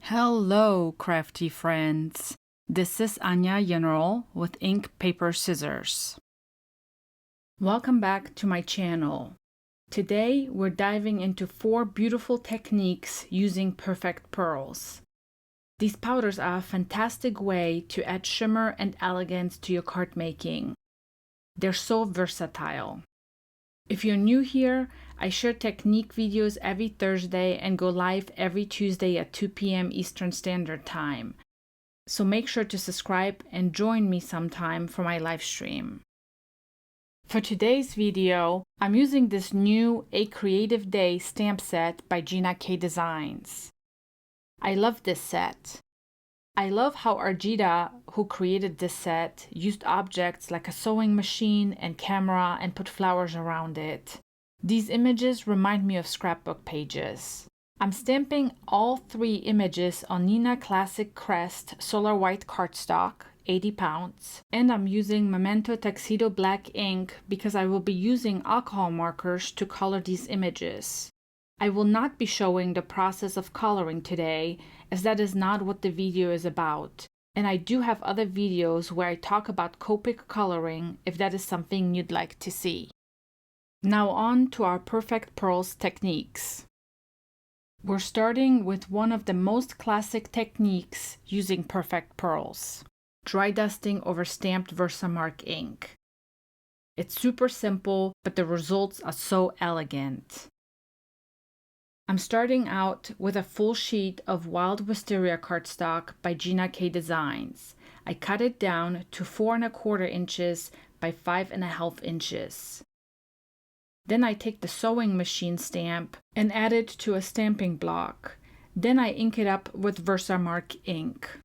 Hello, crafty friends. This is Anya General with Ink, Paper, Scissors. Welcome back to my channel. Today, we're diving into 4 beautiful techniques using perfect pearls. These powders are a fantastic way to add shimmer and elegance to your card making. They're so versatile. If you're new here, I share technique videos every Thursday and go live every Tuesday at 2 p.m. Eastern Standard Time. So make sure to subscribe and join me sometime for my live stream. For today's video, I'm using this new A Creative Day stamp set by Gina Designs. I love this set. I love how Gina, who created this set, used objects like a sewing machine and camera and put flowers around it. These images remind me of scrapbook pages. I'm stamping all 3 images on Nina Classic Crest Solar White cardstock, 80 pounds, and I'm using Memento Tuxedo Black ink because I will be using alcohol markers to color these images. I will not be showing the process of coloring today, as that is not what the video is about, and I do have other videos where I talk about Copic coloring if that is something you'd like to see. Now on to our perfect pearls techniques. We're starting with one of the most classic techniques using perfect pearls: dry dusting over stamped Versamark ink. It's super simple, but the results are so elegant. I'm starting out with a full sheet of Wild Wisteria cardstock by Gina Designs. I cut it down to 4 1/4 inches by 5 1/2 inches. Then I take the sewing machine stamp and add it to a stamping block. Then I ink it up with Versamark ink.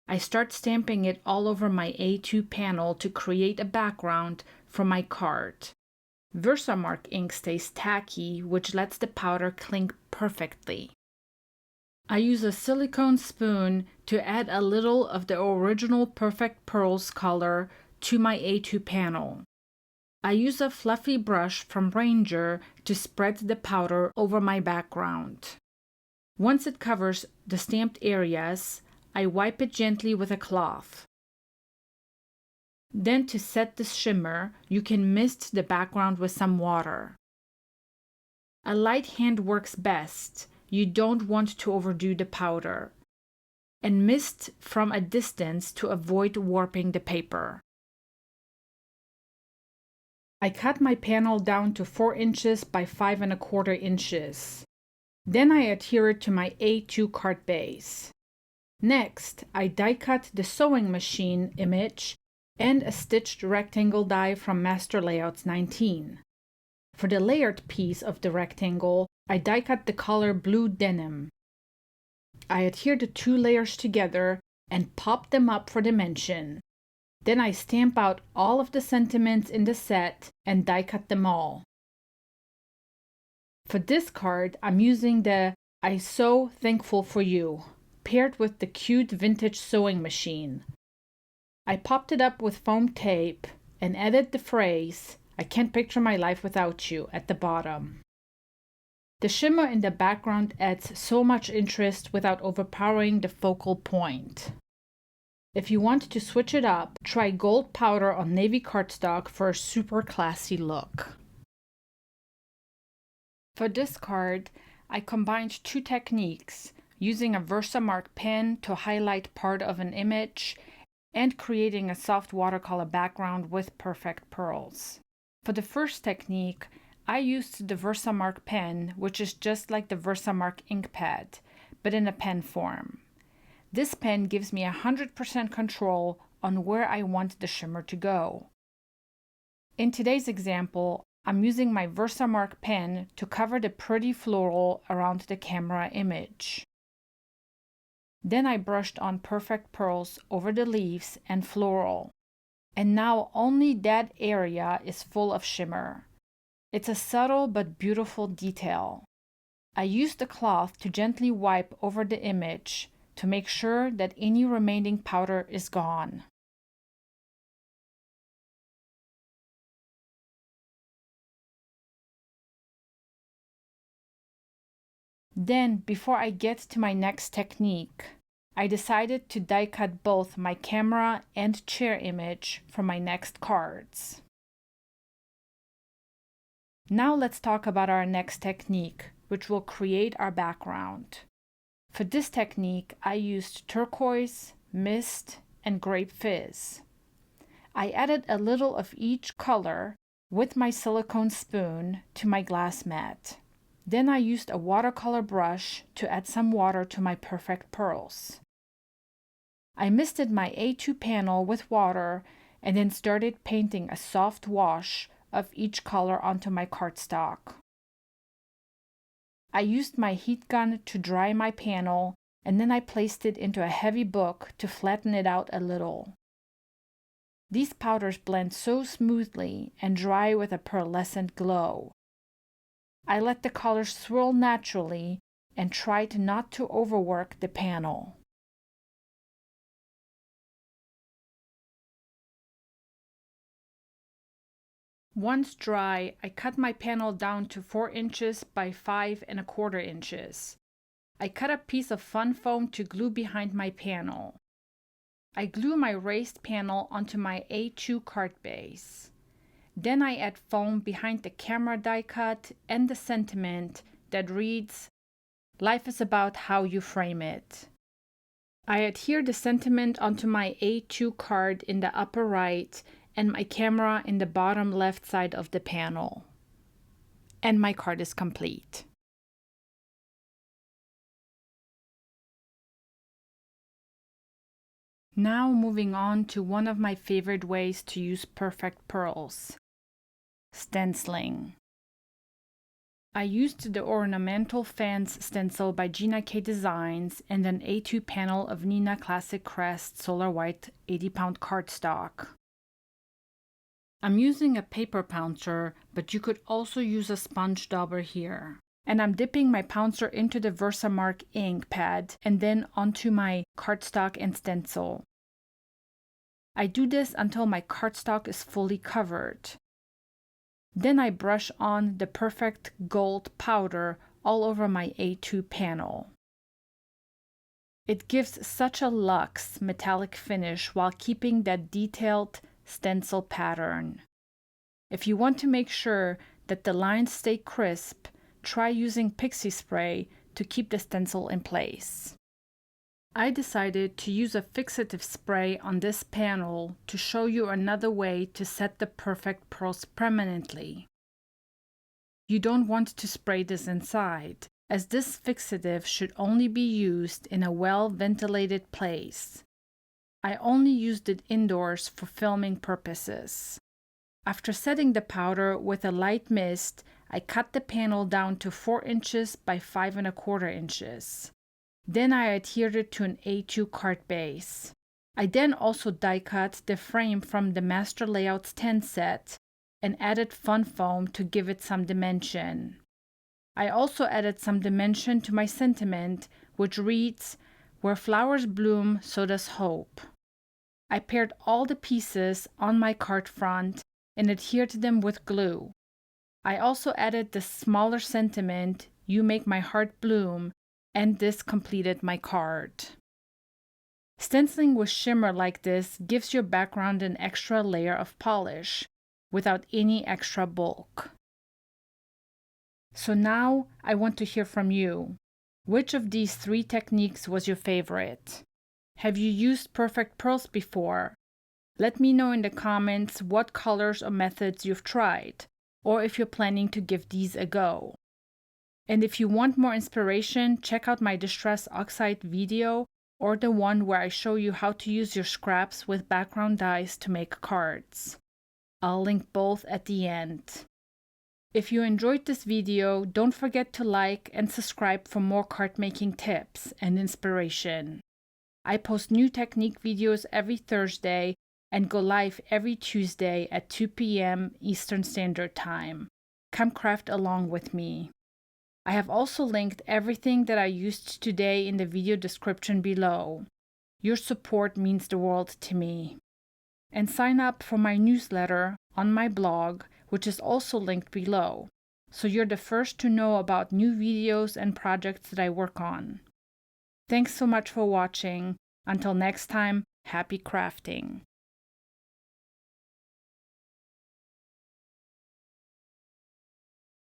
I start stamping it all over my A2 panel to create a background for my card. Versamark ink stays tacky, which lets the powder cling perfectly. I use a silicone spoon to add a little of the original Perfect Pearls color to my A2 panel. I use a fluffy brush from Ranger to spread the powder over my background. Once it covers the stamped areas, I wipe it gently with a cloth. Then to set the shimmer, you can mist the background with some water. A light hand works best. You don't want to overdo the powder. And mist from a distance to avoid warping the paper. I cut my panel down to 4 inches by 5 1/4 inches. Then I adhere it to my A2 card base. Next, I die cut the sewing machine image and a stitched rectangle die from Master Layouts 19. For the layered piece of the rectangle, I die cut the color blue denim. I adhere the 2 layers together and pop them up for dimension. Then I stamp out all of the sentiments in the set and die cut them all. For this card, I'm using the "I'm so thankful for you" paired with the cute vintage sewing machine. I popped it up with foam tape and added the phrase, "I can't picture my life without you," at the bottom. The shimmer in the background adds so much interest without overpowering the focal point. If you want to switch it up, try gold powder on navy cardstock for a super classy look. For this card, I combined 2 techniques, using a Versamark pen to highlight part of an image and creating a soft watercolor background with perfect pearls. For the first technique, I used the Versamark pen, which is just like the Versamark ink pad, but in a pen form. This pen gives me 100% control on where I want the shimmer to go. In today's example, I'm using my Versamark pen to cover the pretty floral around the camera image. Then I brushed on perfect pearls over the leaves and floral. And now only that area is full of shimmer. It's a subtle but beautiful detail. I used the cloth to gently wipe over the image to make sure that any remaining powder is gone. Then, before I get to my next technique, I decided to die cut both my camera and chair image for my next cards. Now let's talk about our next technique, which will create our background. For this technique, I used turquoise, mist, and grape fizz. I added a little of each color with my silicone spoon to my glass mat. Then I used a watercolor brush to add some water to my perfect pearls. I misted my A2 panel with water and then started painting a soft wash of each color onto my cardstock. I used my heat gun to dry my panel, and then I placed it into a heavy book to flatten it out a little. These powders blend so smoothly and dry with a pearlescent glow. I let the colors swirl naturally and tried not to overwork the panel. Once dry, I cut my panel down to 4 inches by 5¼ inches. I cut a piece of fun foam to glue behind my panel. I glue my raised panel onto my A2 card base. Then I add foam behind the camera die cut and the sentiment that reads, "Life is about how you frame it." I adhere the sentiment onto my A2 card in the upper right and my camera in the bottom left side of the panel. And my card is complete. Now moving on to one of my favorite ways to use perfect pearls, stenciling. I used the Ornamental Fans stencil by Gina Designs and an A2 panel of Neenah Classic Crest Solar White 80-pound cardstock. I'm using a paper pouncer, but you could also use a sponge dauber here. And I'm dipping my pouncer into the Versamark ink pad and then onto my cardstock and stencil. I do this until my cardstock is fully covered. Then I brush on the perfect gold powder all over my A2 panel. It gives such a luxe metallic finish while keeping that detailed stencil pattern. If you want to make sure that the lines stay crisp, try using pixie spray to keep the stencil in place. I decided to use a fixative spray on this panel to show you another way to set the perfect pearls permanently. You don't want to spray this inside, as this fixative should only be used in a well-ventilated place. I only used it indoors for filming purposes. After setting the powder with a light mist, I cut the panel down to 4 inches by 5¼ inches. Then I adhered it to an A2 card base. I then also die cut the frame from the Master Layouts 10 set and added fun foam to give it some dimension. I also added some dimension to my sentiment, which reads, "Where flowers bloom, so does hope." I paired all the pieces on my card front and adhered them with glue. I also added the smaller sentiment, "You make my heart bloom," and this completed my card. Stenciling with shimmer like this gives your background an extra layer of polish, without any extra bulk. So now I want to hear from you. Which of these 3 techniques was your favorite? Have you used perfect pearls before? Let me know in the comments what colors or methods you've tried, or if you're planning to give these a go. And if you want more inspiration, check out my Distress Oxide video or the one where I show you how to use your scraps with background dies to make cards. I'll link both at the end. If you enjoyed this video, don't forget to like and subscribe for more card making tips and inspiration. I post new technique videos every Thursday and go live every Tuesday at 2 p.m. Eastern Standard Time. Come craft along with me. I have also linked everything that I used today in the video description below. Your support means the world to me. And sign up for my newsletter on my blog, which is also linked below, so you're the first to know about new videos and projects that I work on. Thanks so much for watching. Until next time, happy crafting!